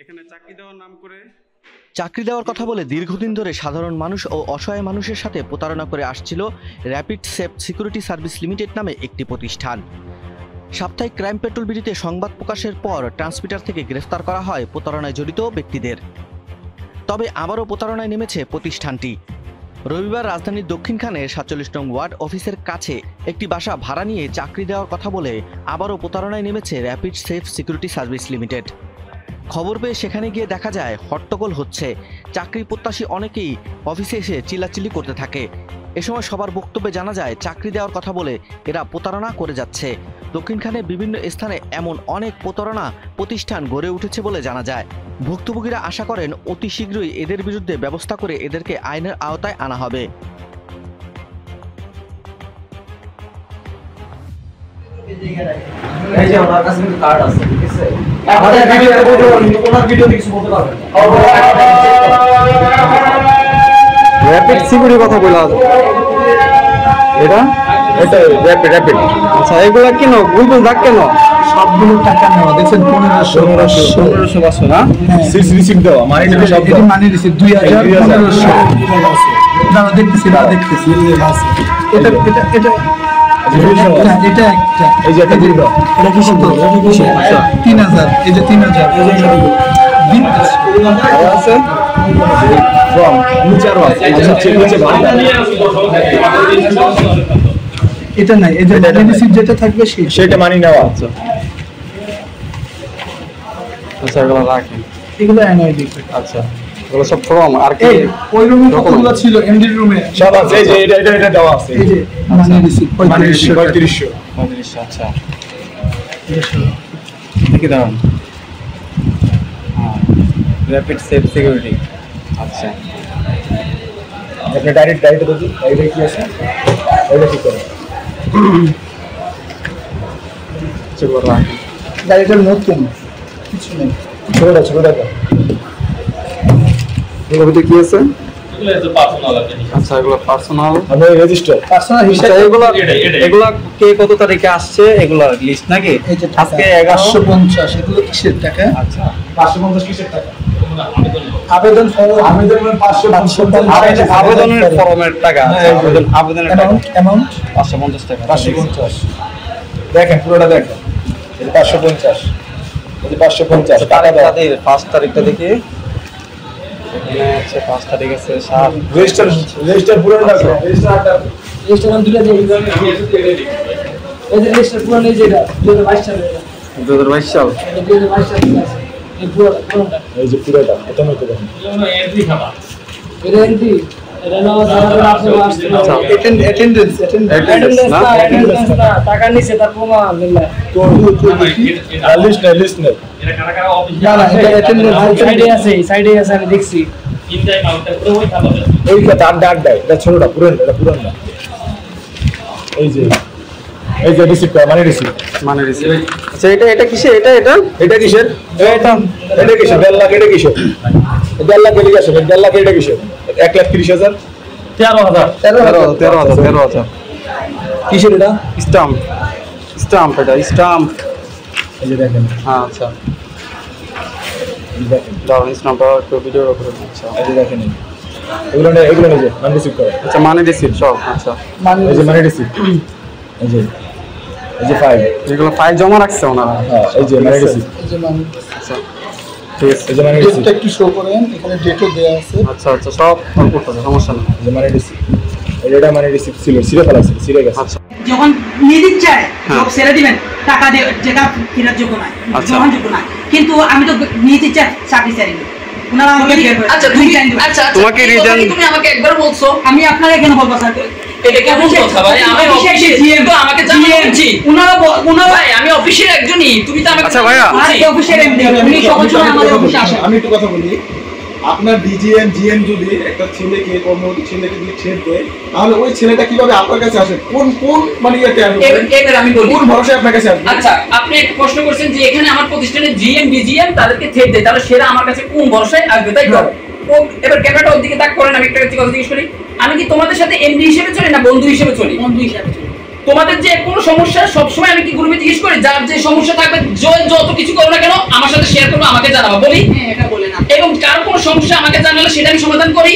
এখানে চাকরি দেওয়ার নাম করে চাকরি দেওয়ার কথা বলে দীর্ঘদিন ধরে সাধারণ মানুষ ও অসহায় মানুষের সাথে প্রতারণা করে আসছিল rapid safe security service limited নামে একটি প্রতিষ্ঠান। সাপ্তাহিক ক্রাইম পেট্রোল বিডিতে সংবাদ প্রকাশের পর ট্রান্সমিটার থেকে গ্রেফতার করা হয় প্রতারণায় জড়িত ব্যক্তিদের। তবে আবারও প্রতারণায় নেমেছে প্রতিষ্ঠানটি। রবিবার রাজধানীর দক্ষিণখানের ৪৭ নং ওয়ার্ড অফিসের কাছে একটি বাসা ভাড়া নিয়ে চাকরি দেওয়ার কথা বলে আবারও প্রতারণায় নেমেছে rapid safe security service limited. খবর পেয়ে সেখানে গিয়ে দেখা যায় হট্টগোল হচ্ছে। চাকরি প্রত্যাশী অনেকেই অফিসে এসে চিল্লাচিল্লি করতে থাকে। এ সময় সবার বক্তব্যে জানা যায় চাকরি দেওয়ার কথা বলে এরা প্রতারণা করে যাচ্ছে। দক্ষিণখানে বিভিন্ন স্থানে এমন অনেক প্রতারণা প্রতিষ্ঠান গড়ে উঠেছে বলে জানা যায়। ভুক্তভোগীরা আশা করেন অতি শীঘ্রই এদের বিরুদ্ধে ব্যবস্থা করে এদেরকে আইনের আওতায় আনা হবে। এই যে আমার কাছে কিন্তু কার্ড আছে, ঠিক আছে? আমাদের ভিডিওতে বলবো, ওনার ভিডিওতে কিছু বলতে পারবেন না। র‍্যাপিড সিকিউরিটি কথা বলা আছে। এটা র‍্যাপিড। আচ্ছা, এগুলা কেন গুগল দাগ কেন? সবগুলো টাকা নেওয়া দেখছেন 1500 বছর না সিস রিসিভ দেওয়া মানে এটা সব এটা মানি রিসিভ 2000 1500 না দেখতেছি এটা একটা এই যে একটা দিন দাও। এটা কি কত? এটা কি 3000 এই যে 3000 দিন আছে ফর্ম নিচে আরো আছে। আচ্ছা ঠিক আছে ভালো। এটা নাই, এই যে মানি রিসিভ যেটা থাকবে সেটা মানি নেওয়া। আচ্ছা আচ্ছা এগুলো রাখেন, এগুলো এনআইডি। আচ্ছা এগুলো সব ফর্ম আর কি ওই রুমে কতগুলো ছিল? এমডি রুমে সব আছে। এই যে এটা দেওয়া আছে। এই যে মানি রিসিভ 3500। আচ্ছা কি দাঁড়ান? হ্যাঁ র‍্যাপিড সেফ সিকিউরিটি। আচ্ছা আপনি ডাইরেক্ট দেখুন ডাইরেক্ট কি আছে ওইটা ঠিক করে চলো রাখি। গাড়িটার নতুন কিছু নেই, ছোটটা এগুলোর ভিতরে কি আছে? আচ্ছা এগুলো পার্সোনাল আমি রেজিস্টার পার্সোনাল হিসাব। এগুলো কে কত তারিখে আসছে এগুলো লিস্ট নাকি? এই যে আজকে 1150 এগুলো কিসের টাকা? আচ্ছা 550 কিসের টাকা? আবেদন ফর্ম, আবেদন 550 আবেদনের ফর্মের টাকা। আবেদনের টাকা অ্যামাউন্ট 550 টাকা। 550 দেখেন পুরোটা দেখেন। এই 550 এই 550 টাকা তাদের 5 তারিখটা দেখি। এখানে আছে 5 তারিখ আছে 7 রেজিস্টার পুরোটা লাগবে। রেজিস্টার নাম দুটো দেই। এই যে রেজিস্টার পুরো নেই, যেটা 2022 সালে, 2022 সাল। 2022 সালে আছে এই পুরোটা। এই যে পুরোটা এটা মতো দেখেন। এটা এন্ট্রি, এটা নাও যারা আপনি আসছে। আচ্ছা অ্যাটেন্ডেন্স না টাকা নিছে তার প্রমাণ দিলা তো লিস্ট নেই। এটা কারা কারা অফিসে না এটা অ্যাটেন্ডেন্স সাইডে আছে আমি দেখছি। ইন টাইম আউট টাইম পুরো ওই খাবার এই কথা ডাক দেয়। এটা ছোটটা পুরনো, এটা পুরনো না। এই যে রিসিভ করা মানে রিসিভ। আচ্ছা এটা কিসের? এটা কিসের? এটা কিসের? 1.5 লাখ। এটা কিসের? 1.5 লাখ এদিকে আসে। 1.5 লাখ এটা কিসের? 1,30,000 13,000 কিসের এটা? স্টাম্প এটা স্টাম্প। এই যে দেখেন। হ্যাঁ আচ্ছা দেখেন দাঁড়ান স্টাম্পটা একটু ভিডিও করে। আচ্ছা এই যে দেখেন এগুলো যে মানি রিসিভ করে। আচ্ছা মানি রিসিভ সব। আচ্ছা এই যে মানি রিসিভ। এই যে ফাইল, এগুলো ফাইল জমা রাখছে ওনারা। হ্যাঁ এই যে মানি রিসিভ। এই যে মানি। আচ্ছা ঠিক আছে। এই যে মানি রিসিভ ডেটটা একটু শো করেন, এখানে ডেটও দেয়া আছে। আচ্ছা সব করতেছে, সমস্যা নেই। এই যে মানি রিসিভ, এটা মানি রিসিভ ছিল সিরে ফেলা ছিল, সিরে গেছে। আচ্ছা যখন নিদিক চায় সব ছেড়ে দিবেন টাকা দিয়ে, যেটা কেনার যোগ্য নয়, গ্রহণযোগ্য নয়। কিন্তু আমি তো নিতে চাই চাকরি চাই। ওনারা আমাকে তোমাকে রিজন তুমি আমাকে একবার বলছো, আমি আপনাকে কেন বলবো স্যার? এটা কেমন কথা ভাই? আমি অফিসে জিএম তো আমাকে জানিয়েছি। ওনারা ভাই আমি অফিসের একজনই, তুমি তো আমাকে। আচ্ছা ভাইয়া আজকে অফিসের এমডি উনি সকল সময় আমাদের অফিসে আসেন। আমি একটু কথা বলি। আপনার ডিজিএম জিএম যদি একটা ছেলেকে কর্মরত ছেলেকে যদি ছেড়ে দেয়, তাহলে ওই ছেলেটা কিভাবে আপনার কাছে আসে? কোন মানে এবার আমি বলি কোন ভরসায় আপনার কাছে আসবে? আচ্ছা আপনি একটা প্রশ্ন করছেন যে এখানে আমার প্রতিষ্ঠানে জিএম ডিজিএম তাদেরকে থ্রেট দেয়, তাহলে সেটা আমার কাছে কোন ভরসায় আসবে? তাই তো এবার ক্যামেরাটা ওদিকে তাক করেন। আমি একটা কথা জিজ্ঞেস করি, আমি কি তোমাদের সাথে এমডি হিসেবে চলি না বন্ধু হিসেবে চলি? বন্ধু হিসেবে চলি। তোমাদের যে কোনো সমস্যা সবসময় আমি কি গ্রুপে জিজ্ঞেস করি, যার যে সমস্যা থাকবে যত কিছু করো না কেন আমার সাথে শেয়ার করবো, আমাকে জানাবো, বলি এটা বলে না। এবং কারো কোনো সমস্যা আমাকে জানালে সেটা আমি সমাধান করি।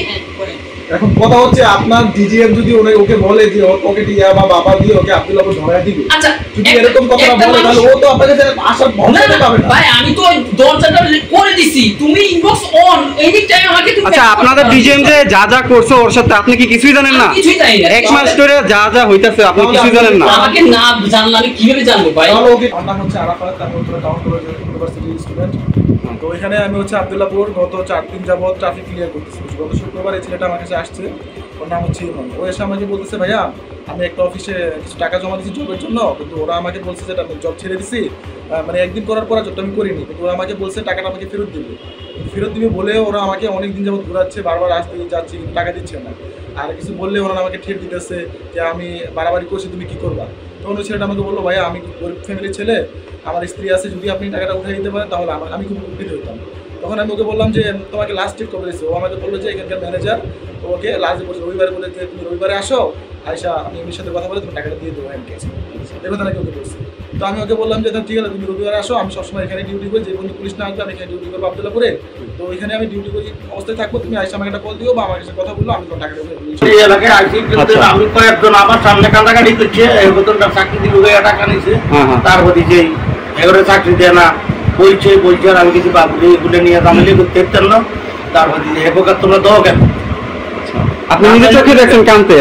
এখন কথা হচ্ছে আপনার ডিজিএম যদি ওকে বলে যে ওকে টিয়া বা বাবা দিয়ে ওকে আব্দুল্লাহকে ধরায় দিবে, আচ্ছা যদি এরকম কথা বলে তাহলে ও তো আপনার কাছে আসার ভরসা পাবে না। ভাই আমি তো দরজাটা করে দিছি, তুমি ইনবক্স অন এনি টাইম আমাকে তুমি। আচ্ছা আপনাদের ডিজিএম যে যা যা করছে ওর সাথে আপনি কি কিছুই জানেন না? কিছুই জানি না। এক মাস ধরে যা যা হইতাছে আপনি কিছুই জানেন না? আমাকে না জানলে আমি কিভাবে জানবো ভাই? তাহলে ওকে আমার নাম হচ্ছে আরাফাত, আমি Uttara town college university student. তো এখানে আমি হচ্ছে আব্দুল্লাহপুর গত 4 দিন যাবত ট্রাফিক ক্লিয়ার করতেছি। গত শুক্রবার এই ছেলেটা আমার কাছে আসছে, ওর নাম হচ্ছে ইমন। ও এসে আমাকে বলতেছে ভাইয়া আমি একটা অফিসে কিছু টাকা জমা দিচ্ছি জবের জন্য, কিন্তু ওরা আমাকে বলছে যে আমি জব ছেড়ে দিছি, মানে একদিন করার পর জবটা আমি করিনি, কিন্তু ওরা আমাকে বলছে টাকাটা আমাকে ফেরত দিবে বলে ওরা আমাকে অনেক দিন যাবত ঘুরাচ্ছে, বারবার আসতে যাচ্ছি কিন্তু টাকা দিচ্ছে না। আর কিছু বললে ওরা আমাকে ঠেট দিতেছে যে আমি বাড়াবাড়ি করছি, তুমি কী করবা? তখন ওই ছেলেটা আমাকে বললো ভাইয়া আমি গরিব ফ্যামিলির ছেলে, আমার স্ত্রী আছে, যদি আপনি টাকাটা উঠে দিতে পারেন তাহলে আমি খুব উপকৃত হতাম। তখন আমি ওকে বললাম যে তোমাকে লাস্ট ডেট কবে দিয়েছে? ও আমাকে বললো যে এখানকার ম্যানেজার ওকে লাস্ট ডেট রবিবারে বলে যে তুমি রবিবারে আসো, আয়সা আমি এমনির সাথে কথা বলে তুমি টাকাটা দিয়ে দেবো হ্যান্ড ক্যাশ, এ কথা নাকি ওকে বলছে। তো আমি ওকে বললাম যে ঠিক আছে তুমি রবিবারে আসো, আমি সবসময় এখানে ডিউটি করি, যে কোনো পুলিশ না আসবে আমি এখানে ডিউটি করবো আব্দুল্লাহপুরে, তো এখানে আমি ডিউটি করি অবস্থায় থাকবো, তুমি আয়সা আমাকে একটা কল দিও বা আমার কাছে কথা বললো, আমি তোমার টাকাটা এই এলাকায় আইসি কিন্তু আমি কয়েকজন আমার সামনে কান্দাকাটি করছে, এই বেতনটা চাকরি দিল টাকা নিছে, তারপর দিছে এগুলো চাকরি দেয় না, বলছে আর আমি কিছু বাবুলি এগুলো নিয়ে দামিলি করতে পারতেন না, তারপর দিছে এ প্রকার তোমরা দাও কেন? আপনি নিজে চোখে দেখছেন কানতে?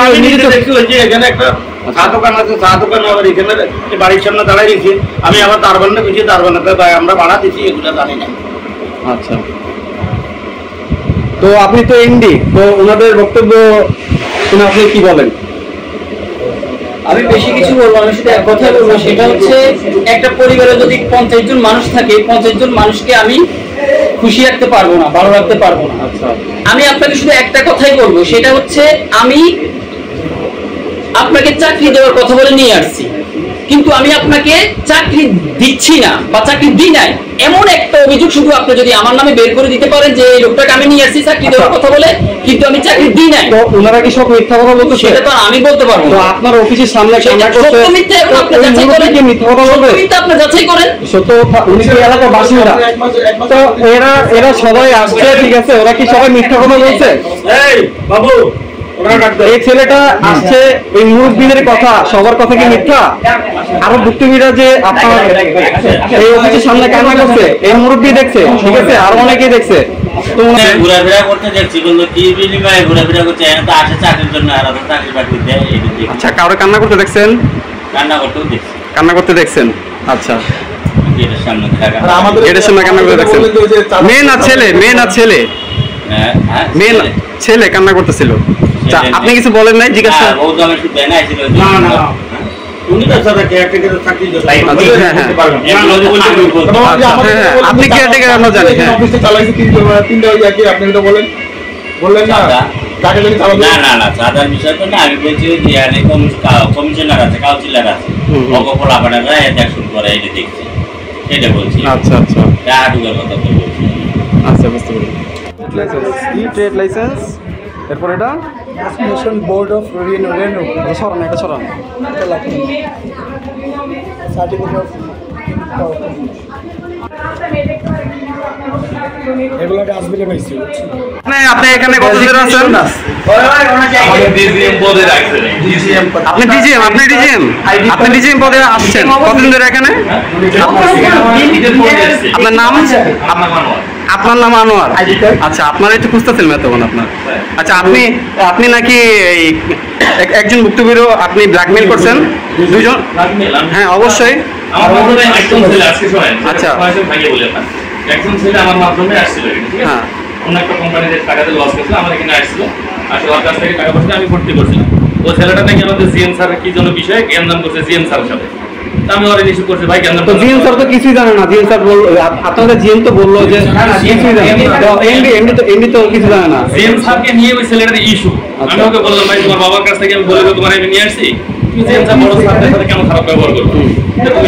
আমি নিজে দেখছি ওই যে এখানে একটা চা দোকান আছে, চা দোকান আবার এখানে বাড়ির সামনে দাঁড়াই রেখেছি, আমি আবার দারবানটা বুঝি দারবানাতে ভাই আমরা ভাড়া দিচ্ছি, এগুলো জানি না। আচ্ছা তো আপনি তো এমডি, তো ওনাদের বক্তব্য শুনে আপনি কি বলেন? আমি বেশি কিছু বলবো, আমি শুধু এক কথা বলবো, সেটা হচ্ছে একটা পরিবারে যদি 50 জন মানুষ থাকে, 50 জন মানুষকে আমি খুশি রাখতে পারবো না, ভালো রাখতে পারবো না। আমি আপনাকে শুধু একটা কথাই বলবো, সেটা হচ্ছে আমি আপনাকে চাকরি দেওয়ার কথা বলে নিয়ে আসছি, কিন্তু আমি আপনাকে চাকরি দিচ্ছি না বা চাকরি দিই নাই, এমন একটা অভিযোগ শুধু আপনি যদি আমার নামে বের করে দিতে পারেন যে এই লোকটাকে আমি নিয়ে আসছি চাকরি দেওয়ার কথা বলে, কিন্তু আমি চাকরি দিই নাই। তো ওনারা কি সব মিথ্যা কথা বলতেছে? সেটা তো আমি বলতে পারবো তো না। আপনার অফিসের সামনে কান্না করতে সত্য মিথ্যা এখন আপনি যাচাই করেন, মিথ্যা কথা বলবে? মিথ্যা আপনি যাচাই করেন। সত্য উনি কি এলাকার বাসিন্দা? তো এরা সবাই আসছে, ঠিক আছে, ওরা কি সবাই মিথ্যা কথা বলছে? এই বাবু এই ছেলেটা আসছে, এই মুরব্বীদের কথা সবার কথা কি মিথ্যা? আরো ভুক্তভোগীরা যে আপনার এই অফিসের সামনে কান্না করছে, এই মুরব্বী দেখছে, ঠিক আছে, আরো অনেকেই দেখছে। তো ঘোরাফেরা করতে দেখছি, কিন্তু কি বিনিময়ে ঘোরাফেরা করছে, এটা আসে চাকরির জন্য, আর চাকরি বাকরি দেয়। আচ্ছা কারো কান্না করতে দেখছেন? কান্না করতেও দেখছি। কান্না করতে দেখছেন? আচ্ছা গেটের সামনে গেটের সামনে কান্না করতে দেখছেন? মেয়ে না ছেলে? মেয়ে না ছেলে? মেয়ে না ছেলে কান্না করতেছিল। আপনি কিছু বলেন নাই? জিজ্ঞাসা আপনি কেয়ারটেকার, আমরা জানি। আপনি এটা বলেন বললেন না না না চাঁদার বিষয় তো না, আমি বলছি যে কমিশনার আছে, কাউন্সিলর আছে, অগোপলা পাঠারা দেখুন করে এটা দেখছি, এটা বলছি। আচ্ছা আচ্ছা টাকাটুকের কথা তো বলছি। আচ্ছা বুঝতে পারলাম। ট্রেড লাইসেন্স, এরপর এটা ন্যাশনাল বোর্ড অফ রেনু, সরান, এটা সরান। সার্টিফিকেট অফ এগুলো গাছবিলে পাইছি। আপনি এখানে কতদিন ধরে আছেন? আপনি ডিজিএম? আপনি ডিজিএম? আপনি ডিজিএম পদে আসছেন কতদিন ধরে এখানে? আপনার নাম? আপনার নাম আনোয়ার? আচ্ছা আপনারাই তো খুঁজতেছিলেন তখন আপনার। আচ্ছা আপনি নাকি একজন ভুক্তভোগীরও আপনি ব্ল্যাকমেল করছেন? দুজন? হ্যাঁ অবশ্যই। আচ্ছা একজন ছেলে আমার মাধ্যমে আসছিল, হ্যাঁ অন্য একটা কোম্পানিতে টাকাতে লস করেছিল, আমার এখানে আসছিল, আসলে ওর কাছ থেকে টাকা পয়সা আমি ভর্তি করছিলাম। ও ছেলেটা নাকি আমাদের জিএম স্যার কি জন্য বিষয়ে জ্ঞানদান করছে জিএম স্যারের সাথে, আমি ওরা রিসিভ করছি ভাই জ্ঞানদান। তো জিএম স্যার তো কিছুই জানে না। জিএম স্যার বলল, আপনাদের জিএম তো বললো যে কিছুই জানে না, এমডি তো কিছু জানে না। জিএম স্যারকে নিয়ে ওই ছেলেটার ইস্যু, আমি ওকে বললাম ভাই তোমার বাবার কাছ থেকে আমি বলে তোমার আমি নিয়ে আসছি, তুমি জিএম স্যার বড় স্যারদের সাথে কেন খারাপ ব্যবহার করবো, তুমি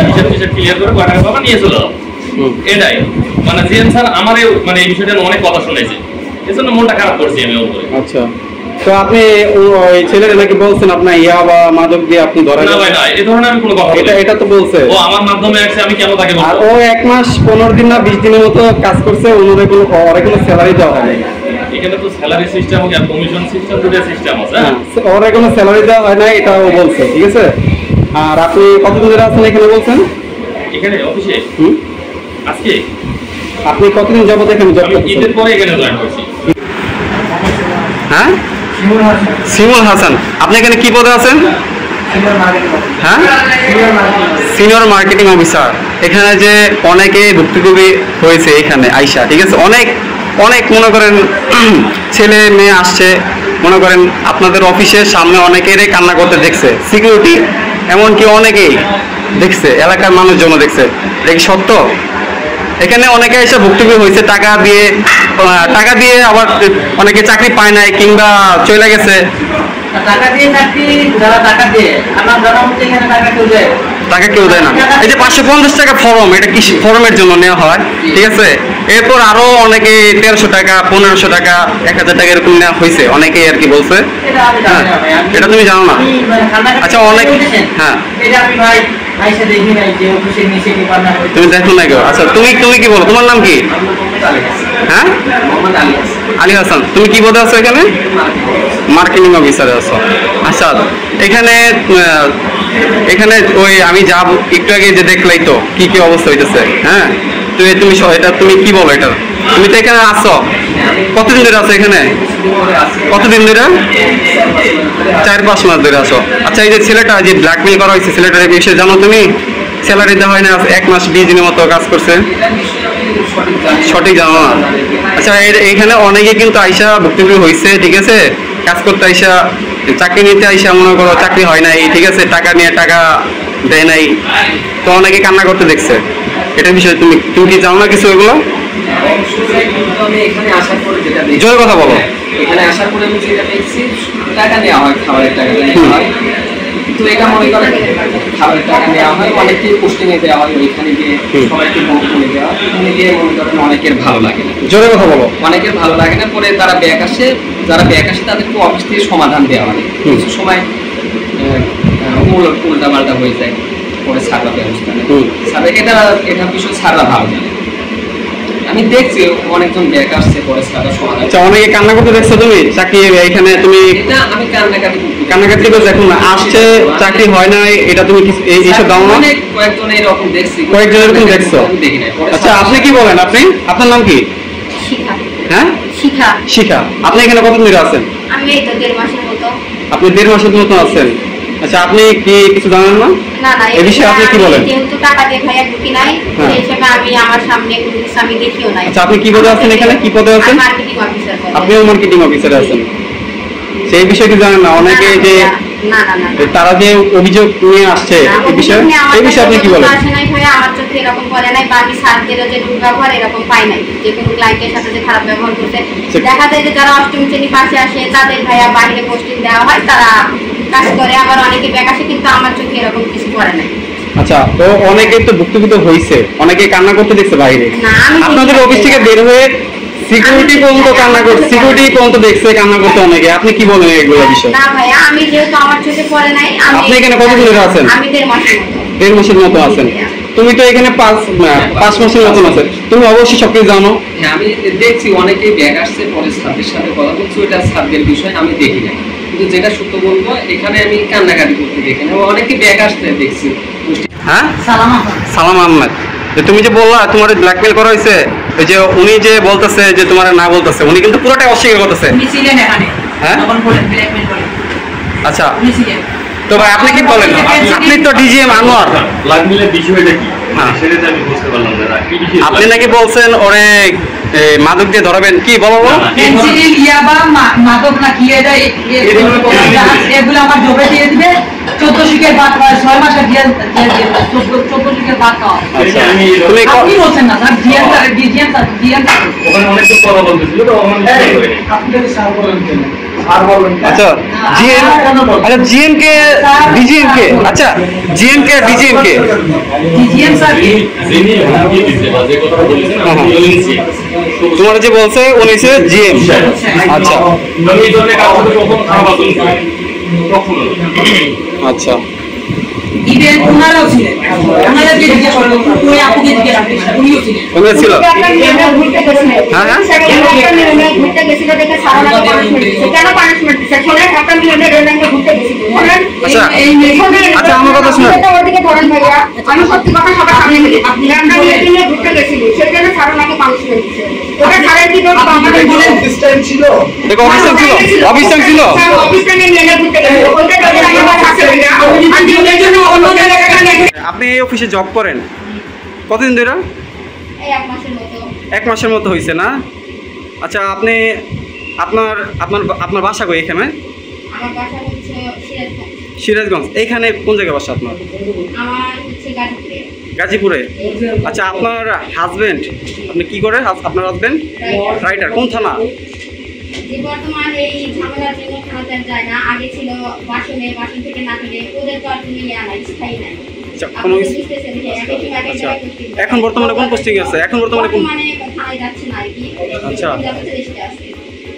হিসাব ক্লিয়ার করে কয় টাকা বাবা নিয়ে চলো। এটাই মানে জিএম স্যার আমার মানে এই বিষয়টা অনেক কথা শুনেছে, এজন্য মনটা খারাপ করছি আমি ওর উপরে। আচ্ছা তো আপনি ওই ছেলের নাকি বলছেন আপনার ইয়া বা মাদক দিয়ে আপনি ধরেন? না ভাই না, এই ধরনের আমি কোনো কথা বলিনি। এটা তো বলছে ও আমার মাধ্যমে আসছে, আমি কেন তাকে আর বলবো? ও 1 মাস 15 দিন না 20 দিনের মতো কাজ করছে, ওনাদের কোনো স্যালারি দেওয়া হয় না। এখানে তো স্যালারি সিস্টেম আর কমিশন সিস্টেম দুটো সিস্টেম আছে। ওরা কোনো স্যালারি দেওয়া হয় না, এটা ও বলছে, ঠিক আছে? আর আপনি কতদিন ধরে আছেন এখানে বলছেন? এখানে অফিসে আজকে আপনি কতদিন যাবত এখানে জব করছেন? ঈদের পরে এখানে জয়েন করছি। হ্যাঁ, শিমুল হাসান। আপনি এখানে কি পদে আছেন? হ্যাঁ, সিনিয়র মার্কেটিং অফিসার। এখানে যে অনেকে ভুক্তভোগী হয়েছে এখানে আইসা, ঠিক আছে? অনেক মনে করেন ছেলে মেয়ে আসছে, মনে করেন আপনাদের অফিসের সামনে অনেকেরই কান্না করতে দেখছে, সিকিউরিটি এমনকি অনেকেই দেখছে, এলাকার মানুষজন দেখছে। এটা কি সত্য? এখানে অনেকে এসে ভুক্তভোগী হয়েছে টাকা দিয়ে, আবার অনেকে চাকরি পায় নাই কিংবা চলে গেছে। টাকা দিয়ে চাকরি, যারা টাকা দিয়ে, আমার জানা মতে এখানে টাকা কেউ দেয় না। এই যে 550 টাকা ফর্ম, এটা কি ফর্মের জন্য নেওয়া হয়, ঠিক আছে? এরপর আরো অনেকে 1300 টাকা, 1500 টাকা, 1000 টাকা এরকম নেওয়া হয়েছে, অনেকেই আর কি বলছে। এটা তুমি জানো না? আচ্ছা, অনেক, হ্যাঁ, তুমি দেখো না কেউ? আচ্ছা, তুমি কি বলো, তোমার নাম কি? হ্যাঁ, আলী হাসান। তুমি কি পদে আছো এখানে? মার্কেটিং অফিসারে আছো। আচ্ছা, এখানে ওই আমি যাব একটু আগে যে দেখলাই তো কি অবস্থা হইতেছে। হ্যাঁ, তুমি কি বলো এটা? তুমি তো এখানে আসো, কতদিন ধরে আছো এখানে? কতদিন ধরে? 4-5 মাস ধরে আছো। আচ্ছা, এই যে ছেলেটা যে ব্ল্যাকমেল করা হয়েছে, ছেলেটার বিষয়ে জানো তুমি? স্যালারি দেওয়া হয় না, 1 মাস 20 দিনের মতো কাজ করছে, সঠিক জানো না? আচ্ছা, এখানে অনেকে কিন্তু আইসা ভুক্তভোগী হয়েছে, ঠিক আছে? কাজ করতে আইসা, চাকরি নিতে আইসা মনে করো চাকরি হয় নাই, ঠিক আছে? টাকা নিয়ে টাকা দেয় নাই, তো অনেকে কান্না করতে দেখছে। এটার বিষয়ে তুমি কি জানো না কিছু এগুলো? জোরে কথা বলো। এখানে আসার পরে আমি যেটা দেখছি, টাকা নেওয়া হয়, খাবারের টাকা নেওয়া হয়। তো এটা মনে করেন খাবারের টাকা নেওয়া হয়, অনেককে পোস্টিংয়ে দেওয়া হয়, ওইখানে গিয়ে সবাইকে ভোট করে দেওয়া হয়। ওখানে গিয়ে মনে করেন অনেকের ভালো লাগে না। জোরে কথা বলো। অনেকের ভালো লাগে না, পরে যারা ব্যাক আসে তাদেরকে অফিস থেকে সমাধান দেওয়া হয়। কিছু সময় উল্টা পাল্টা হয়ে যায়, পরে ছাড়া ব্যবস্থা নেই। এটা বিষয় ছাড়া ভালো জানে। আমি দেখছি অনেকজন ব্যাক আসছে, পরে ছাড়া সমাধান। আচ্ছা, অনেকে কান্না করতে দেখছো তুমি? চাকরি এখানে তুমি এটা আমি কান্নাকাটি করে দেখো না, আসছে চাকরি হয় না, এটা তুমি এইসব দাও না? কয়েকজন এরকম দেখছি, কয়েকজন এরকম দেখছো? আচ্ছা, আপনি কি বলেন? আপনার নাম কি? হ্যাঁ, শিখা। আপনি এখানে কতদিন ধরে আছেন? আমি এই তো 1.5 মাসের মতো। আপনি 1.5 মাসের মতো আছেন? আচ্ছা, আপনি কি কিছু জানেন না? না, এই বিষয়ে আপনি কি বলেন? যেহেতু টাকা দিয়ে ভাইয়া ঢুকি নাই, সেই হিসেবে আমি আমার সামনে কোনো কিছু আমি দেখিও নাই। আচ্ছা, আপনি কি পদে আছেন এখানে? কি পদে আছেন? Marketing officer. আপনিও মার্কেটিং অফিসারে আছেন, সেই বিষয়ে কি জানেন না? অনেকে যে তারা যে অভিযোগ নিয়ে আসছে, এই বিষয়ে আপনি কি বলেন? আমার চোখে এরকম করে নাই, বা আমি স্যারদেরও যে দুর্ব্যবহার এরকম পাই নাই, যে কোনো ক্লায়েন্টের সাথে যে খারাপ ব্যবহার করতে। দেখা যায় যে যারা অষ্টম শ্রেণী পাশে আসে, তাদের ভাইয়া বাইরে পোস্টিং দেওয়া হয়, তারা কাজ করে, আবার অনেকে ব্যাক আসে, কিন্তু আমার চোখে এরকম কিছু করে নাই। আচ্ছা, তো অনেকে তো ভুক্তভোগী হয়েছে, অনেকে কান্না করতে দেখছে বাইরে। আপনাদের অফিস থেকে বের হয়ে সিকিউরিটি পর্যন্ত কান্না করছে, সিকিউরিটি পর্যন্ত দেখছে কান্না করতে অনেকে। আপনি কি বলেন এগুলো বিষয়ে? না ভাইয়া, আমি যেহেতু আমার চোখে পড়ে নাই। আপনি এখানে কতদিন ধরে আছেন? আমি 1.5 মাসের মতো। 1.5 মাসের মতো আছেন। তুমি তো এখানে 5 মাসের মতন আছেন, তুমি অবশ্যই সবকিছু জানো। হ্যাঁ, আমি দেখছি অনেকেই ব্যাক আসছে, পরে স্যারদের সাথে কথা বলছি, ওইটা স্যারদের বিষয় আমি দেখি না। কিন্তু যেটা সত্য বলবো, এখানে আমি কান্নাকাটি করতে দেখি না, অনেকে ব্যাক আসতে দেখছি। হ্যাঁ, সালাম আহমেদ। তুমি যে বললা তোমার ব্ল্যাকমেল করা হয়েছে, ওই যে উনি যে বলতেছে যে তোমার না বলতেছে, উনি কিন্তু পুরোটাই অস্বীকার করতেছে। হ্যাঁ, আচ্ছা, তো ভাই আপনি কি বলেন? আপনি তো ডিজিএম আনোয়ার, ব্ল্যাকমেলের বিষয়টা কি? সেটা আমি বুঝতে পারলাম না। আপনি নাকি বলছেন ওরে মাদক দিয়ে ধরাবেন, কি বলো? মাদক না কি এগুলো আমার জবে দিয়ে দিবে, 14 শিকের ভাত হয় 6 মাসে জিএন 14 শিকের ভাত হয়। তুমি আপনি বলছেন না স্যার জিএন ওখানে অনেক কিছু কথা বলতেছিল তো আপনি স্যার বলেন কেন? আচ্ছা জিএন, আচ্ছা জিএন কে ডিজিএন কে, আচ্ছা জিএন কে ডিজিএন কে ডিজিএন স্যার যিনি হুমকি দিতে বা যে কথা বলেছেন আপনি বলেছেন তোমার যে বলছে উনি হচ্ছে জিএম। আচ্ছা আমি এই ধরনের কাজ করতে কখন খারাপ আচরণ করি কখনো আচ্ছা ইভেন ওনারাও ছিলেন, ওনাদেরকে জিজ্ঞেস করুন, ওই আপুকে জিজ্ঞেস করুন, উনিও ছিলেন। ওখানে ছিল হ্যাঁ হ্যাঁ ঘুরতে গেছিল দেখে সারানাকে পানিশমেন্ট দিচ্ছে। কেন পানিশমেন্ট দিচ্ছে? শোনেন একটা মিলিয়নের রেললাইনে ঘুরতে গেছিল। শোনেন আচ্ছা শোনেন, আচ্ছা আমার কথা শুনুন। এটা ওদিকে ধরেন ভাইয়া, আমি সত্যি কথা সবার সামনে বলি। আমরা মিলিয়নে ঘুরতে গেছিল, সেই জন্য সারানাকে পানিশমেন্ট দিচ্ছে। ওটা সারের কি দোষ? আমাদের বলেন দিস টাইম ছিল দেখো অফিস টাইম ছিল, অফিস টাইম ছিল অফিস টাইমে মিলিয়নে ঘুরতে গেছিল। ওটা যদি আমার কাছে ভাইয়া আর দিনের জন্য অন্য জায়গায় আপনি এই অফিসে জব করেন কতদিন ধরে? এই এক মাসের মতো। 1 মাসের মতো হয়েছে না? আচ্ছা আপনি আপনার আপনার আপনার বাসা কই এখানে? আমার বাসা হচ্ছে সিরাজগঞ্জ। সিরাজগঞ্জ। এইখানে কোন জায়গায় বাসা আপনার? আমার হচ্ছে গাজীপুরে। গাজীপুরে। আচ্ছা আপনার হাজবেন্ড আপনি কি করে? আপনার হাজবেন্ড রাইটার। কোন থানা? যে বর্তমান এই ঝামেলার জন্য থানাতে যায় না, আগে ছিল বাসনে, বাসন থেকে না পেলে ওদের তো আর তুমি আনা স্থায়ী নাই। আচ্ছা কোনো আচ্ছা এখন বর্তমানে কোন পোস্টিং আছে? এখন বর্তমানে কোন থানায় যাচ্ছে না আর কি। আচ্ছা দেশে আছে।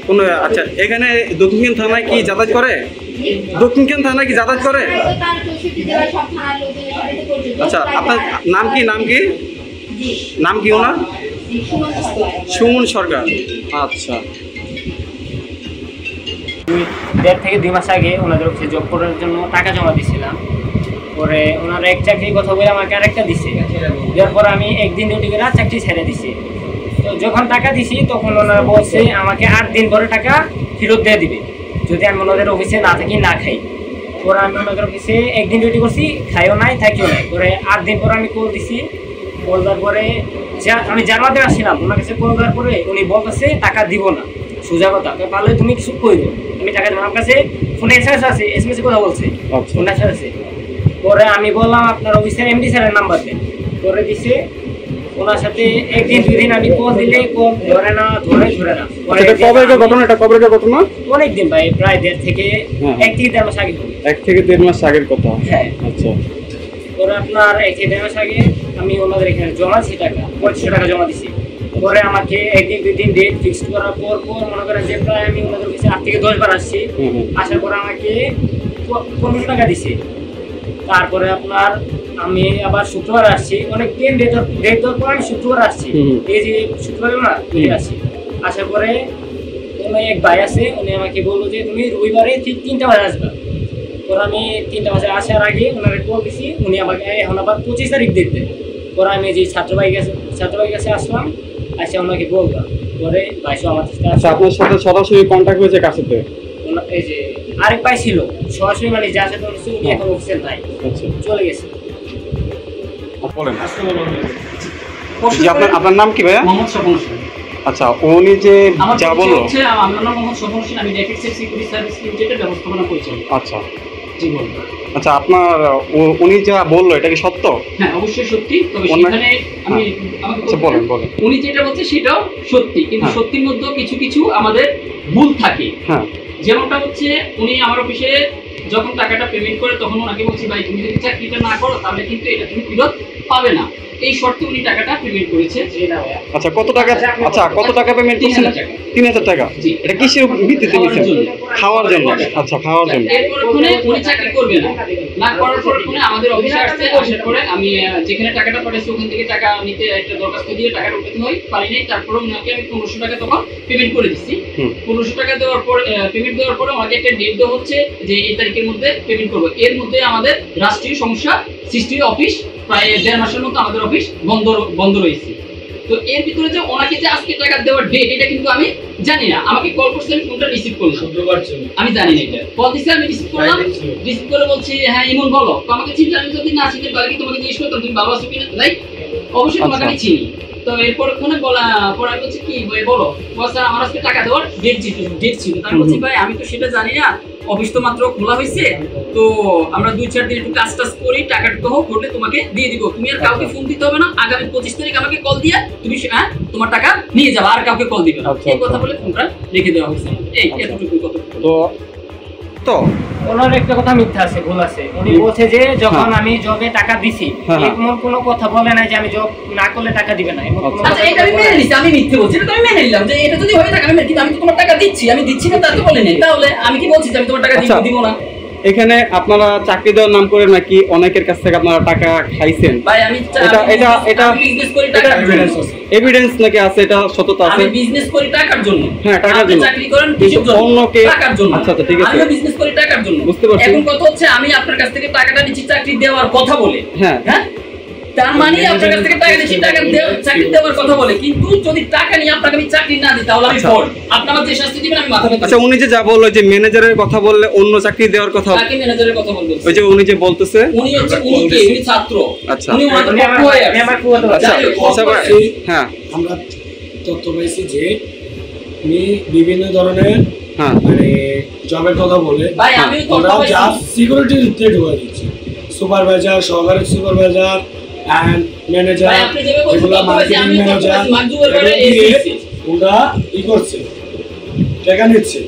কোন আচ্ছা এখানে দক্ষিণ থানায় কি যাতায়াত করে? দক্ষিণ থানায় কি যাতায়াত করে? তার 64 জেলার সব থানার লোকজনের সাথে পরিচিত। আচ্ছা আপনার নাম কি? নাম কি? জি নাম কি ওনার? জি সুমন সরকার। আচ্ছা 1.5 থেকে 2 মাস আগে ওনাদের অফিসে জব করার জন্য টাকা জমা দিয়েছিলাম। পরে ওনারা এক চাকরির কথা বলে আমাকে আরেকটা দিছে। দেওয়ার পর আমি একদিন ডিউটি করে চাকরি ছেড়ে দিছি। তো যখন টাকা দিছি তখন ওনারা বলছে আমাকে 8 দিন পরে টাকা ফেরত দিয়ে দিবে যদি আমি ওনাদের অফিসে না থাকি, না খাই। পরে আমি ওনাদের অফিসে একদিন ডিউটি করছি, খাইও নাই থাকিও নাই। পরে 8 দিন পরে আমি কল দিছি। কল দেওয়ার পরে আমি জার্মাতে আসছিলাম, ওনার কাছে কল দেওয়ার পরে উনি বলতেছে টাকা দিব না। সোজা কথা, পারলে তুমি কিছু কইরো, আমি টাকা দেবো। আমার কাছে ফোনে এসএমএস আছে, এসএমএস কথা বলছে, ফোন আছে। পরে আমি বললাম আপনার অফিসের এমডি স্যারের নাম্বার দেন। পরে দিছে, ওনার সাথে একদিন 2 দিন আমি কল দিলে কল ধরে না। কবে ঘটনা? এটা কবে ঘটনা? অনেকদিন ভাই, প্রায় 1.5 থেকে 1 থেকে 1.5 মাস আগে। 1 থেকে 1.5 মাস আগের কথা। হ্যাঁ আচ্ছা। পরে আপনার 1 থেকে 1.5 মাস আগে আমি ওনাদের এখানে জমাছি টাকা, 2500 টাকা জমা দিছি। পরে আমাকে একদিন 2 দিন ডেট ফিক্সড করার পর মনে করেন যে প্রায় আমি ওনাদের কাছে 8 থেকে 10 বার আসছি। আসার পরে আমাকে 1500 টাকা দিছে। তারপরে আপনার আমি আবার শুক্রবার আসছি, অনেক দিন ডেট দেওয়ার পর আমি শুক্রবার আসছি। এই যে শুক্রবার না আসছি, আসার পরে উনি এক ভাই আছে, উনি আমাকে বললো যে তুমি রবিবারে ঠিক 3টা বাজে আসবা। পরে আমি 3টা বাজে আসার আগে ওনারে কল দিছি, উনি আমাকে এখন আবার 25 তারিখ দেখতে। পরে আমি যে ছাত্রবাড়ির কাছে আসলাম, আসে ওনাকে বললাম। পরে ভাইসো আমার সাথে আপনার সাথে সরাসরি কন্ট্যাক্ট হয়েছে কার সাথে? এই যে আরেক ভাই ছিল সরাসরি, মানে যার সাথে উনি এখন অফিসের নাই, চলে গেছে। বলেন আপনার নাম কি ভাইয়া? মোহাম্মদ স্বপন হোসেন। আচ্ছা উনি যে যা বললো, আমার নাম মোহাম্মদ স্বপন হোসেন, আমি র্যাপিড সেফ সিকিউরিটি সার্ভিস লিমিটেডের ব্যবস্থাপনা পরিচালক। আচ্ছা জি বলুন। আচ্ছা আপনার উনি যা বললো এটা কি সত্য? হ্যাঁ অবশ্যই সত্যি, তবে সেখানে আমি আমাকে বলেন উনি যেটা বলছে সেটাও সত্যি, কিন্তু সত্যির মধ্যে কিছু কিছু আমাদের ভুল থাকে। হ্যাঁ যেমনটা হচ্ছে উনি আমার অফিসে যখন টাকাটা পেমেন্ট করে তখন ওনাকে বলছি ভাই তুমি যদি চাকরিটা না করো তাহলে কিন্তু এটা তুমি ফেরত পাবে না, এই শর্তে উনি টাকাটা পেমেন্ট করেছে। আচ্ছা কত টাকা? আচ্ছা কত টাকা পেমেন্ট করেছেন? 3000 টাকা। এটা কিসের ভিত্তিতে নিয়েছেন? খাওয়ার জন্য। আচ্ছা খাওয়ার জন্য। এরপর ওখানে উনি চাকরি করবে না করার পর ওখানে আমাদের অফিসে আসছে। আসার পরে আমি যেখানে টাকাটা পাঠাইছি ওখান থেকে টাকা নিতে একটা দরখাস্ত দিয়ে টাকাটা উঠাতে হয়, পারি নাই। তারপরে ওনাকে আমি 1500 টাকা তখন পেমেন্ট করে দিচ্ছি। 1500 টাকা দেওয়ার পর পেমেন্ট দেওয়ার পরে আমাকে একটা ডেট দেওয়া হচ্ছে যে এই তারিখের মধ্যে পেমেন্ট করবো। এর মধ্যে আমাদের রাষ্ট্রীয় সমস্যা সৃষ্টি, অফিস প্রায় 1.5 মাসের মতো আমাদের অফিস বন্ধ রয়েছে। তো এর ভিতরে যে ওনাকে যে আজকে টাকা দেওয়ার ডেট এটা কিন্তু আমি জানি না। আমাকে কল করছে, আমি ফোনটা রিসিভ করলাম, আমি জানি না এটা কল দিচ্ছে, আমি রিসিভ করলাম। রিসিভ করে বলছি হ্যাঁ ইমন বলো। তো আমাকে চিন্তা, আমি যদি না চিনতে পারি তোমাকে জিজ্ঞেস করতাম তুমি ভালো আছো কিনা, লাইক অবশ্যই তোমাকে আমি চিনি। তো এরপর ফোনে পড়া বলছে কি বলো, বলছে আমার আজকে টাকা দেওয়ার ডেট ছিল। তাই বলছি ভাই আমি তো সেটা জানি না, অফিস তো মাত্র খোলা হয়েছে, তো আমরা 2-4 দিন একটু কাজ টাজ করি, টাকাটা হোক করলে তোমাকে দিয়ে দিব, তুমি আর কাউকে ফোন দিতে হবে না, আগামী 25 তারিখ আমাকে কল দিয়ে তুমি তোমার টাকা নিয়ে যাবে, আর কাউকে কল দিবে না। এই কথা বলে ফোনটা রেখে দেওয়া হয়েছে। এই এতটুকু কথা। তো ওনার একটা কথা মিথ্যা আছে, ভুল আছে। উনি বলছে যে যখন আমি জবে টাকা দিছি, এমন কোনো কথা বলে নাই যে আমি জব না করলে টাকা দিবে না। আচ্ছা, এটা আমি মেনে নিছি, আমি মিথ্যে বলছি, এটা আমি মেনে নিলাম যে এটা যদি হয়ে থাকে আমি, কিন্তু আমি তো তোমার টাকা দিচ্ছি, আমি দিচ্ছি না তা তো বলে নেই, তাহলে আমি কি বলছি যে আমি তোমার টাকা দিব না? এখানে আপনারা চাকরি দেওয়ার নাম করে নাকি অনেকের কাছ থেকে আপনারা টাকা খাইছেন? ভাই আমি এটা বিজনেস করি টাকার জন্য, এভিডেন্স নাকি আছে? এটা সততা আছে? আমি বিজনেস করি টাকার জন্য। হ্যাঁ, টাকার জন্য। চাকরি করেন কিসের জন্য? অন্যকে টাকার জন্য। আচ্ছা ঠিক আছে, আমি বিজনেস করি টাকার জন্য। বুঝতে পারছি। এখন কথা হচ্ছে আমি আপনার কাছ থেকে টাকাটা নিচ্ছি চাকরি দেওয়ার কথা বলে। হ্যাঁ, তার মানে আপনার কাছ থেকে টাকা নিচ্ছি টাকা চাকরি দেওয়ার কথা বলে, কিন্তু যদি টাকা নিয়ে আপনাকে আমি চাকরি না দিই তাহলে আমি ফল, আপনি আমার যে শাস্তি দিবেন আমি মাথা পেতে। আচ্ছা, উনি যে যা বললো যে ম্যানেজারের কথা বললে অন্য চাকরি দেওয়ার কথা, তাকে ম্যানেজারের কথা বলবো, ওই যে উনি যে বলতেছে উনি হচ্ছে উনি ছাত্র। আচ্ছা, উনি আমাদের পক্ষ হয়ে আছে। আচ্ছা ভাই, হ্যাঁ আমরা তথ্য পাইছি যে উনি বিভিন্ন ধরনের মানে জবের কথা বলে আমরা সিকিউরিটি রিলেটেড ঢুকা দিচ্ছি, সুপারভাইজার, সহকারী সুপারভাইজার এন্ড ম্যানেজার, এগুলো মার্কেটিং ম্যানেজার, ওরা ই করছে টাকা নিচ্ছে।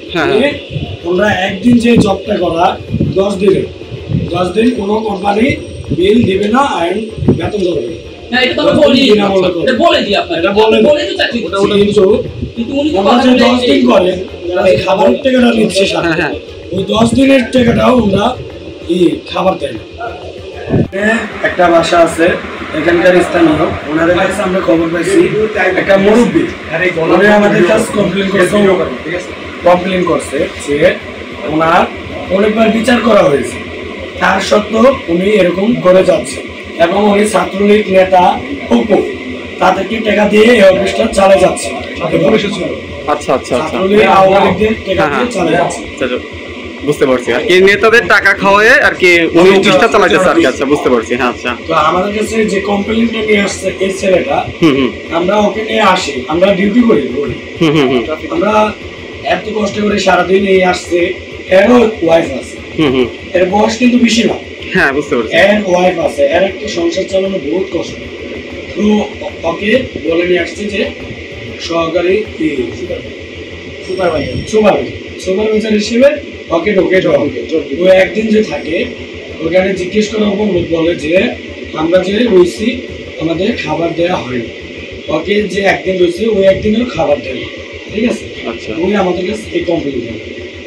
তোমরা একদিন যে জবটা করা 10 দিন কোনো কোম্পানি বিল দিবে না এন্ড বেতন দেবে না। এটা তো বলি, এটা বলে দিই আপনারা, এটা বলে তো চাকরি কিন্তু উনি তো 10 দিন করে খাবারের টাকাটা নিচ্ছে সাথে, ওই 10 দিনের টাকাটাও ওরা খাবার দেয় না। একটা বাসা আছে এখানকার স্থানীয়, ওনাদের কাছে আমরা খবর পাইছি একটা মুরব্বী উনি আমাদের কাছে কমপ্লেন করছে যে ওনার অনেকবার বিচার করা হয়েছে, তার সত্ত্বেও উনি এরকম করে যাচ্ছে এবং উনি ছাত্রলীগ নেতা উপু তাদেরকে টাকা দিয়ে এই অফিসটা চালিয়ে যাচ্ছে। আচ্ছা আচ্ছা আচ্ছা, ছাত্রলীগ আওয়ামী লীগের টাকা দিয়ে চালিয়ে যাচ্ছে। বুঝতে পারছি, আর কি নেতাদের টাকা খাওয়ায় আর কি উনি অফিসটা চালাইতেছে আর কি। আচ্ছা, বুঝতে পারছি। হ্যাঁ, আচ্ছা। তো আমাদের কাছে যে কমপ্লেইনটা নিয়ে আসছে এই ছেলেটা, আমরা ওকে নিয়ে আসি, আমরা ডিউটি করি, আমরা এত কষ্ট করে সারাদিন এই আসছে, এরও ওয়াইফ আছে, এর বয়স কিন্তু বেশি না। হ্যাঁ, বুঝতে পারছি। এর ওয়াইফ আছে, এর একটা সংসার চালানো বহুত কষ্ট। তো ওকে বলে নিয়ে আসছে যে সহকারী সুপারভাইজার হিসেবে ওকে ঢোকে দেওয়া হবে। ও একদিন যে থাকে ওখানে জিজ্ঞেস করা হোক, বলে যে আমরা যে রয়েছি আমাদের খাবার দেওয়া হয়নি, ওকে যে একদিন রয়েছে ওই একদিনেও খাবার দেয়, ঠিক আছে? উনি আমাদের কাছে এই কমপ্লেন দেন,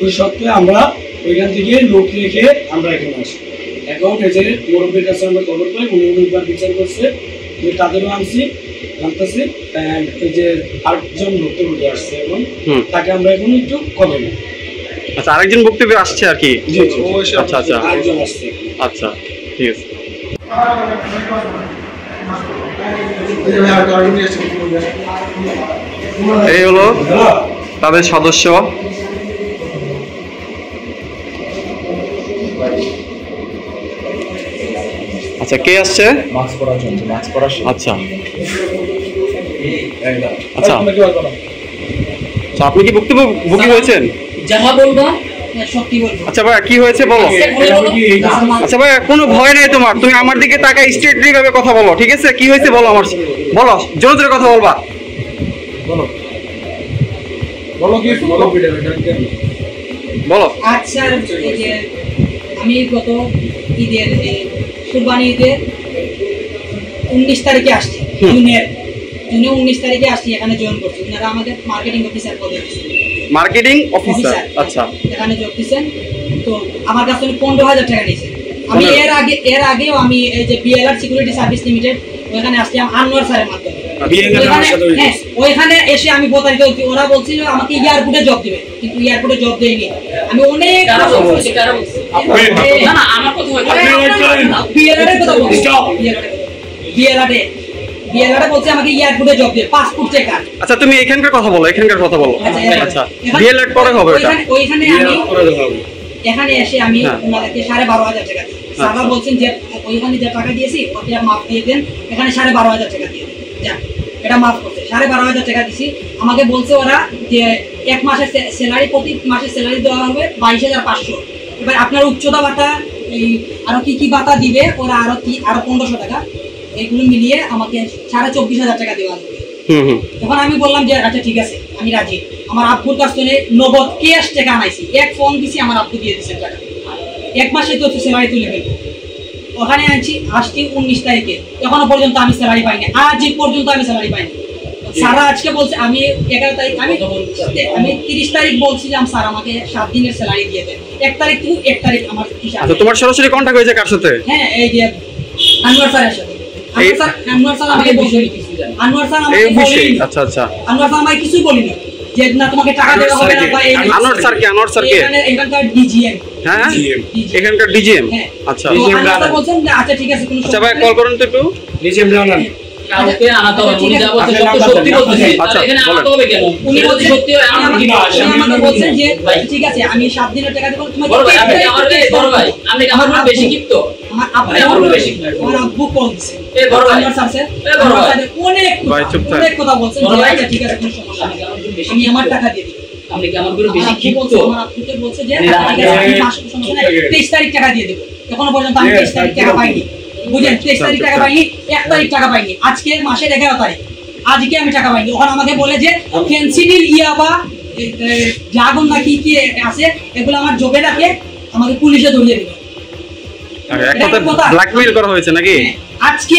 ওই সত্ত্বেও আমরা ওইখান থেকে লোক রেখে আমরা এখানে আসি। এখন এই যে মুরব্বীর কাছে আমরা খবর পাই, উনি অনেকবার বিচার করছে, তাদেরও আনতেছি। এই যে আরেকজন ভুক্তভোগী আসছে এবং তাকে আমরা এখন একটু কথা বলি। আচ্ছা, আরেকজন বক্তব্য আসছে আর কি। আচ্ছা আচ্ছা, আরেকজন আসছে। আচ্ছা, ঠিক আছে। এই হলো তাদের সদস্য। আচ্ছা, কে আসছে? আচ্ছা আচ্ছা, আপনি কি ভুক্তভোগী হয়েছেন? যাহা বলবো সত্যি বলবো। আচ্ছা ভাই, কি হয়েছে বলো। আচ্ছা ভাই, কোনো ভয় নেই তোমার, তুমি আমার দিকে তাকাই স্ট্রেটলি ভাবে কথা বলো, ঠিক আছে? কি হয়েছে বলো, আমার বলো, জোরে জোরে কথা বলবা, বলো কি বলো। আচ্ছা, আমি গত ঈদের কুরবানি ঈদের 19 তারিখে আসছি, জুনে 19 তারিখে আসছি, এখানে জয়েন করছি। আপনারা আমাদের মার্কেটিং অফিসার পদে মার্কেটিং অফিসার, আচ্ছা, এখানে জব দিয়েছেন। তো আমার কাছে 15,000 টাকা নিয়েছেন। আমি এর আগেও আমি এই যে বিএলআর সিকিউরিটি সার্ভিস লিমিটেড ওখানে আসলাম আনোয়ার স্যারের মাধ্যমে। হ্যাঁ, ওইখানে এসে আমি প্রতারিত হচ্ছি। ওরা বলছিল আমাকে এয়ারপোর্টে জব দিবে, কিন্তু এয়ারপোর্টে জব দেয়নি। আমি অনেক বিএলআরে বলছে আমাকে এয়ারপোর্টে জব দিবে, পাসপোর্ট চেকার। আচ্ছা, তুমি এখানকার কথা বলো, এখানকার কথা বলো। আচ্ছা, বিএলআর পরে হবে এটা। ওইখানে আমি এখানে এসে আমি ওনাদেরকে 12,500 টাকা দিই। স্যাররা বলছেন যে ওইখানে যে টাকা দিয়েছি ওটা মাফ দিয়ে দেন, এখানে 12,500 টাকা দিয়ে দেন। এটা মাফ করছে, 12,500 টাকা দিছি। আমাকে বলছে ওরা যে এক মাসের স্যালারি, প্রতি মাসের স্যালারি দেওয়া হবে 22,500। এবার আপনার উচ্চতা ভাতা, এই আরো কি ভাতা দিবে ওরা, আরো 1500 টাকা, এইগুলো মিলিয়ে আমাকে 24,500 টাকা দেওয়া হবে। তখন আমি বললাম যে আচ্ছা ঠিক আছে, আমি রাজি। আমার আব্বুর কাছ থেকে নগদ ক্যাশ টাকা আনাইছি, এক ফোন দিছি, আমার আব্বু দিয়ে দিয়েছে টাকা। এক মাসে তো স্যালারি তুলে ফেলবো। ওখানে আসছি 19 তারিখে, এখনো পর্যন্ত আমি স্যালারি পাইনি, আজ পর্যন্ত আমি স্যালারি পাইনি। সারা আজকে বলছে আমি 11 তারিখ, আমি 30 তারিখ বলছিলাম স্যার আমাকে 7 দিনের স্যালারি দিয়ে দেন। 1 তারিখ থেকে 1 তারিখ আমার হিসাব। আচ্ছা, তোমার সরাসরি কন্টাক্ট হয়েছে কার সাথে? হ্যাঁ, এই যে আনোয়ার স্যারের সাথে। আনোয়ার স্যার আমাকে বলেনি, আনোয়ার স্যার আমাকে বলেনি। আচ্ছা আচ্ছা, আনোয়ার স্যার আমাকে কিছুই বলেনি যে না তোমাকে টাকা দেওয়া হবে না। বা আনোয়ার স্যার কে? আনোয়ার স্যার কে? এখানকার ডিজিএম। হ্যাঁ, এখানকার ডিজিএম। আচ্ছা, আনোয়ার স্যার বলছেন যে আচ্ছা ঠিক আছে, কোনো আচ্ছা ভাই কল করুন তো একটু। ডিজিএম জানান কালকে আনাতে হবে, উনি যা বলছেন সব সত্যি বলতেছে। আচ্ছা, এখানে আনাতে হবে কেন? উনি যদি সত্যি হয় আমি আমাকে বলছেন যে ঠিক আছে আমি 7 দিনের টাকা দেব। তোমাকে বড় ভাই, বড় ভাই আপনি আমার বেশি কিপ্ত, আমার বেশি আমার আব্বু কল দিছে। এই বড় ভাই আনোয়ার স্যার অনেক কথা বলছেন। ঠিক আছে, কোনো সমস্যা নেই, আমি আমার টাকা দিয়ে দিই। আপনি কি আমার পুরো বেশি কিপ্ত? আমার আব্বুকে বলছে যে আমি 23 তারিখ টাকা দিয়ে দেব। এখনো পর্যন্ত আমি 23 তারিখ টাকা পাইনি, বুঝলেন? 23 তারিখ টাকা পাইনি, 1 তারিখ টাকা পাইনি, আজকে মাসের 11 তারিখ, আজকে আমি টাকা পাইনি। ওখানে আমাকে বলে যে ফেন্সিডিল ইয়াবা ড্রাগন না কি কি আছে, এগুলো আমার জবে রাখে, আমাকে পুলিশে ধরিয়ে দিল। ব্ল্যাকমেইল করা হয়েছে নাকি? আজকে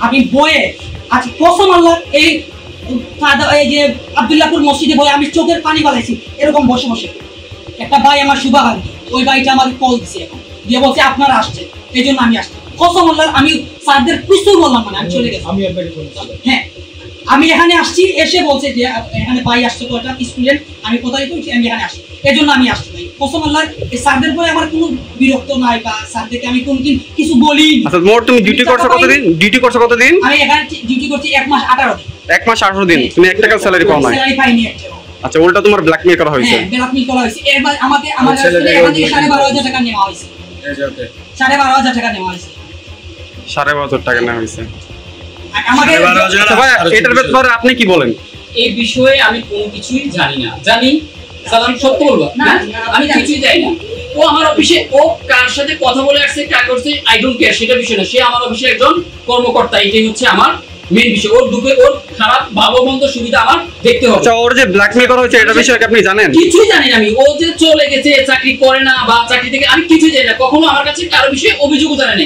আমি বয়ে আজ কসম আল্লাহ, এই যে আব্দুল্লাহপুর মসজিদে বয়ে আমি চোখের পানি বালাইছি এরকম বসে বসে। একটা ভাই আমার শুভাকাঙ্ক্ষী, ওই ভাইটা আমাকে কল দিছে এখন, দিয়ে বলছে আপনারা আসছেন, এই জন্য আমি আসছি। কসম আল্লাহ, আমি স্যারদের কিছু বললাম না, আমি চলে গেছি। হ্যাঁ, আমি এখানে আসছি, এসে বলছে যে এখানে ভাই আসছে, তো একটা স্টুডেন্ট, আমি কোথায় তো আমি এখানে আসছি, এই জন্য আমি আসছি ভাই। কসম আল্লাহ, এই স্যারদের পরে আমার কোনো বিরক্ত নাই, বা স্যারদেরকে আমি কোনোদিন কিছু বলি। আচ্ছা, মোট তুমি ডিউটি করছো কতদিন? আমি এখানে ডিউটি করছি 1 মাস 18 দিন। 1 মাস 18 দিন তুমি 1 টাকা স্যালারি পাও না? স্যালারি পাইনি একটা। আচ্ছা, উল্টা তোমার ব্ল্যাকমেইল করা হয়েছে? হ্যাঁ, ব্ল্যাকমেইল করা হয়েছে। এবার আমাকে আমার কাছ থেকে এখান থেকে 12,500 টাকা নেওয়া হয়েছে। 12,500 টাকা নেওয়া হয়েছে। 12,500 টাকা নেওয়া হয়েছে আমাকে। আচ্ছা ভাই, এটার ব্যাপারে আপনি কি বলেন? এই বিষয়ে আমি কোনো কিছুই জানি না। জানি সাধারণ সত্য বলবো না, আমি কিছুই জানি না। ও আমার অফিসে ও কার সাথে কথা বলে আসছে, কার করছে, আই ডোন্ট কেয়ার, সেটা বিষয় না। সে আমার অফিসে একজন কর্মকর্তা, এটাই হচ্ছে আমার মেইন বিষয়। ওর দুঃখে, ওর খারাপ ভালো মন্দ সুবিধা আমার দেখতে হবে। আচ্ছা, ওর যে ব্ল্যাকমেইল করা হয়েছে এটা বিষয়ে আপনি জানেন? কিছুই জানি না আমি। ও যে চলে গেছে, চাকরি করে না, বা চাকরি থেকে আমি কিছুই জানি না। কখনো আমার কাছে কারো বিষয়ে অভিযোগও জানায়নি।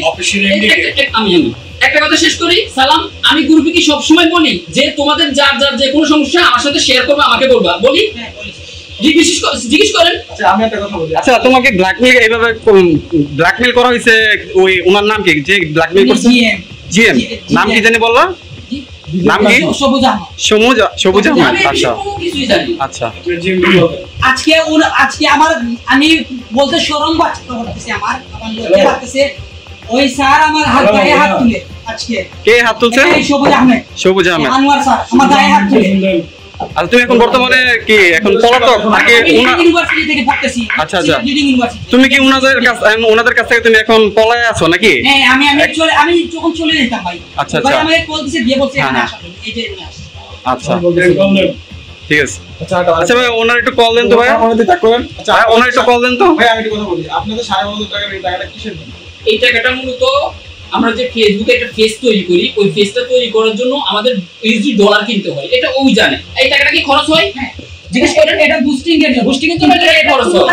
আমি জানি। একটা কথা শেষ করি, সালাম, আমি গ্রুপে কি সবসময় বলি যে তোমাদের যার যার যে কোনো সমস্যা আমার সাথে শেয়ার করবে, আমাকে বলবা, বলি? জিজ্ঞেস করেন। আচ্ছা, আমি একটা কথা বলি। আচ্ছা, তোমাকে ব্ল্যাকমেইল এইভাবে ব্ল্যাকমেইল করা হয়েছে, ওই ওনার নাম কি যে ব্ল্যাকমেইল করছে? জিএম। নাম কি জানি বললা? নাম কি? সবুজ আহমেদ। আচ্ছা আচ্ছা, আজকে আমি বলতে শরম করতেছি, আমার লোকে লাগতেছে। ওই স্যার আমার গায়ে হাত তুলে আজকে। কে হাত তুলছে? সবুজ আহমেদ, আনোয়ার স্যার আমার গায়ে হাত তুলে। আচ্ছা, তুমি এখন বর্তমানে কি এখন পলাতক নাকি? ইউনিভার্সিটি থেকে পড়তেছি। আচ্ছা আচ্ছা, তুমি কি ওনাদের কাছ থেকে তুমি এখন পলায় আছো নাকি? হ্যাঁ, আমি যখন চলে যেতাম ভাই। আচ্ছা আচ্ছা, আমাকে কল দিছে, দিয়ে বলছে এখানে আসো, এই যে আচ্ছা ঠিক আছে। আচ্ছা ভাই, ওনার একটু কল দেন তো ভাই। আচ্ছা, ওনার একটু কল দেন তো ভাই। আমি একটা কথা বলি, আপনাদের 12,500 টাকার এই টাকাটা কিসের জন্য? এই টাকাটা মূলত আমরা যে ফেসবুকে একটা ফেস তৈরি করি, ওই ফেসটা তৈরি করার জন্য আমাদের ইউএসডি ডলার কিনতে হয়। এটা ওই জানে। এই টাকাটা কি খরচ হয়? জিজ্ঞেস করেন। এটা বুস্টিং এর জন্য, বুস্টিং এর জন্য এটা খরচ হয়।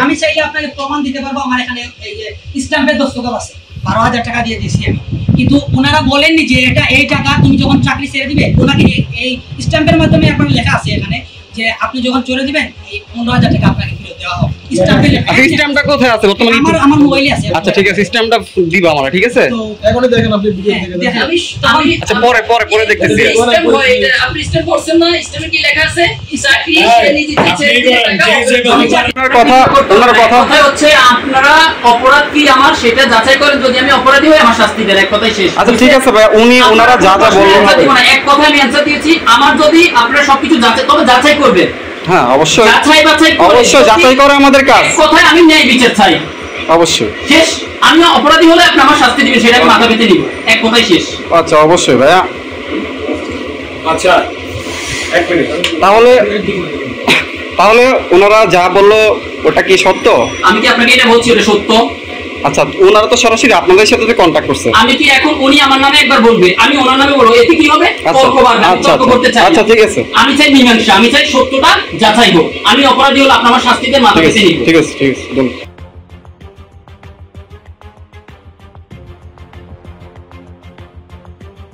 আমি চাইলে আপনাকে প্রমাণ দিতে পারবো, আমার এখানে এই যে স্ট্যাম্পের দস্তখত আছে, 12,000 টাকা দিয়ে দিয়েছি আমি। কিন্তু ওনারা বলেননি যে এটা এই টাকা তুমি যখন চাকরি ছেড়ে দিবে, ওনাকে এই স্ট্যাম্পের মাধ্যমে আপনার লেখা আছে এখানে যে আপনি যখন চলে দিবেন এই 15,000 টাকা আপনাকে ফেরত দেওয়া হবে। সিস্টেমটা কোথায় আছে বর্তমানে? আমার মোবাইলে আছে। আচ্ছা ঠিক আছে, সিস্টেমটা দিবা আমরা, ঠিক আছে? তো এখনই দেখেন আপনি ভিডিও থেকে দেখেন। আচ্ছা, পরে দেখতেছি। সিস্টেম হয় এটা, আপনি সিস্টেম করছেন না? সিস্টেমে কি লেখা আছে? চাকরি ছেড়ে দিতে ওনার কথা হচ্ছে আপনারা অপরাধ কি আমার সেটা যাচাই করেন। যদি আমি অপরাধী হই আমার শাস্তি দেন, এক কথাই শেষ। আচ্ছা ঠিক আছে ভাই, ওনারা যা যা বললেন এক কথায় আমি অ্যানসার দিয়েছি। আমার যদি আপনারা সবকিছু যাচাই করবেন। হ্যাঁ অবশ্যই, অবশ্যই যাচাই করে আমাদের কাজ। কথায় আমি ন্যায় বিচার চাই, অবশ্যই শেষ। আমি অপরাধী হলে আপনি আমার শাস্তি দিবেন, সেটা আমি মাথা পেতে নিব, এক কথাই শেষ। আচ্ছা অবশ্যই ভাইয়া। আচ্ছা, 1 মিনিট তাহলে তাহলে ওনারা যা বললো ওটা কি সত্য? আমি কি আপনাকে এটা বলছি ওটা সত্য? আচ্ছা, ওনারা তো সরাসরি আপনাদের সাথে কন্টাক্ট করছে। আমি কি এখন উনি আমার নামে একবার বলবে, আমি ওনার নামে বলবো, এতে কি হবে? তর্ক বাড়বে। আমি তর্ক করতে চাই। আচ্ছা ঠিক আছে, আমি চাই মীমাংসা, আমি চাই সত্যটা যাচাই হোক। আমি অপরাধী হলে আপনার শাস্তিতে মাথা পেতে নিব। ঠিক আছে, ঠিক আছে।